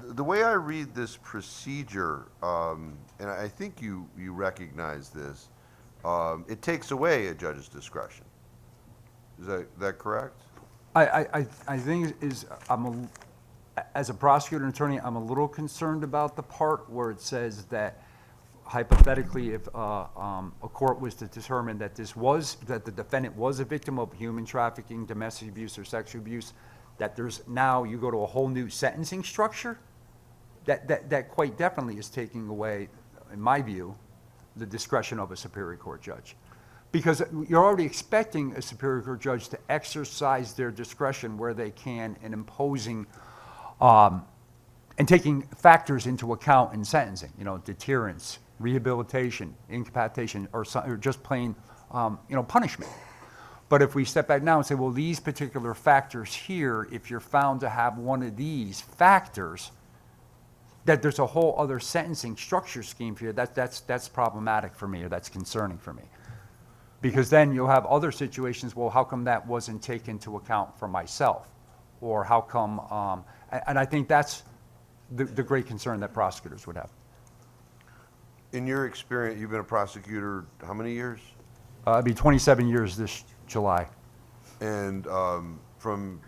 The way I read this procedure, and I think you recognize this, it takes away a judge's discretion. Is that correct? I think as a prosecutor and attorney, I'm a little concerned about the part where it says that hypothetically, if a court was to determine that that the defendant was a victim of human trafficking, domestic abuse, or sexual abuse, that now you go to a whole new sentencing structure, that quite definitely is taking away, in my view, the discretion of a Superior Court judge. Because you're already expecting a Superior Court judge to exercise their discretion where they can in imposing and taking factors into account in sentencing, deterrence, rehabilitation, incapacitation, or just plain, punishment. But if we step back now and say, well, these particular factors here, if you're found to have one of these factors, that there's a whole other sentencing structure scheme here, that's problematic for me, or that's concerning for me. Because then you'll have other situations, well, how come that wasn't taken into account for myself? Or how come, and I think that's the great concern that prosecutors would have. In your experience, you've been a prosecutor how many years? It'd be 27 years this July. And from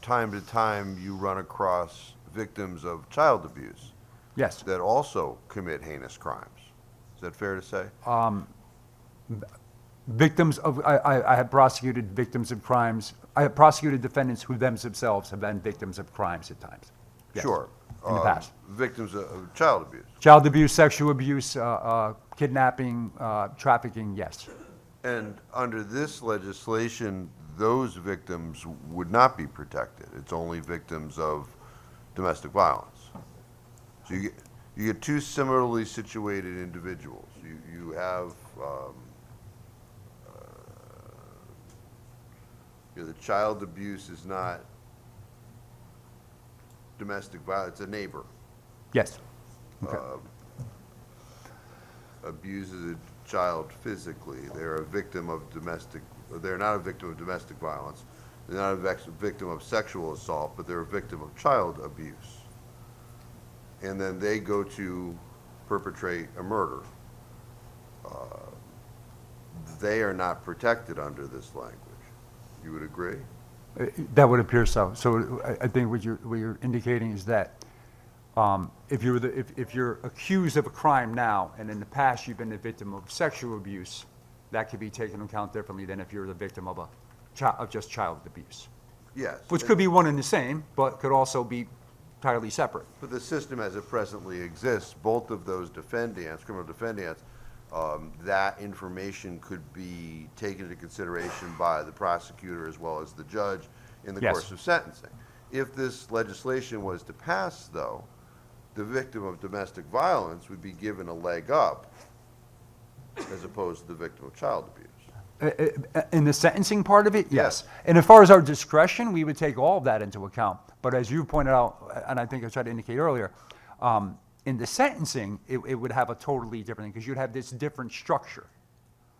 time to time, you run across victims of child abuse. Yes. That also commit heinous crimes. Is that fair to say? Victims of, I have prosecuted victims of crimes. I have prosecuted defendants who themselves have been victims of crimes at times. Yes. Sure. In the past. Victims of child abuse. Child abuse, sexual abuse, kidnapping, trafficking, yes. And under this legislation, those victims would not be protected. It's only victims of domestic violence. So you get two similarly situated individuals. You have the child abuse is not domestic violence, it's a neighbor. Yes. Okay. Abuses a child physically. They're a victim of they're not a victim of domestic violence. They're not a victim of sexual assault, but they're a victim of child abuse. And then they go to perpetrate a murder. They are not protected under this language. You would agree? That would appear so. So I think what you're indicating is that if you're accused of a crime now, and in the past you've been the victim of sexual abuse, that could be taken into account differently than if you're the victim of just child abuse. Yes. Which could be one and the same, but could also be entirely separate. But the system as it presently exists, both of those criminal defendants, that information could be taken into consideration by the prosecutor as well as the judge in the course of sentencing. If this legislation was to pass, though, the victim of domestic violence would be given a leg up as opposed to the victim of child abuse. In the sentencing part of it, yes. And as far as our discretion, we would take all of that into account. But as you pointed out, and I think I tried to indicate earlier, in the sentencing, it would have a totally different thing, because you'd have this different structure,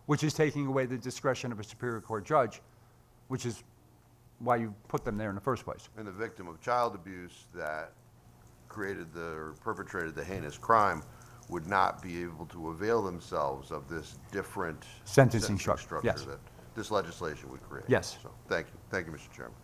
which is taking away the discretion of a Superior Court judge, which is why you put them there in the first place. And the victim of child abuse that perpetrated the heinous crime would not be able to avail themselves of this different Sentencing structure, yes. that this legislation would create. Yes. So thank you. Thank you, Mr. Chairman.